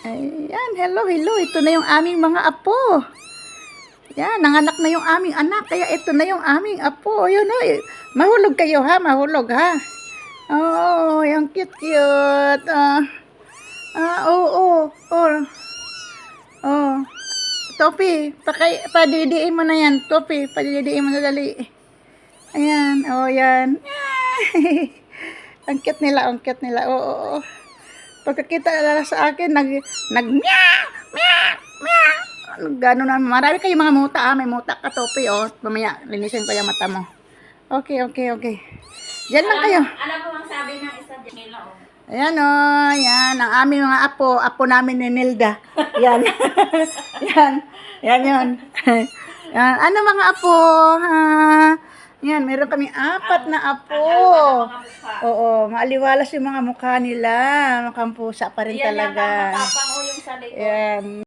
Ayan, hello, hello. Ito na yung aming mga apo. Yan, nanganak na yung aming anak. Kaya ito na yung aming apo. Ayun, oy. Mahulog kayo ha, mahulog ha. Oh, yung cute-cute. Oh. Topi, padidiin mo na yan. Topi, padidiin mo na dali. Ayan, oh, yan. Ang cute nila, ang cute nila. Oo. Pagkakita nila sa akin, meow, meow, meow. Gano'n na, marami kayong mga muta, may muta ka, Topi, oh. Mamaya, linisin ko yung mata mo. Okay. Diyan lang kayo. Alam mo ang sabi ng isa dyan nila, oh. Ayan, oh, yan, ang aming mga apo namin ni Nilda. Yan. yan. Yan. Ano mga apo, ha? Yan, meron kami 4 na apo. Oo, maaliwalas yung mga mukha nila. Mukhang pusa pa rin talaga. Yan, matapang, oh, yung sa likod. Yan.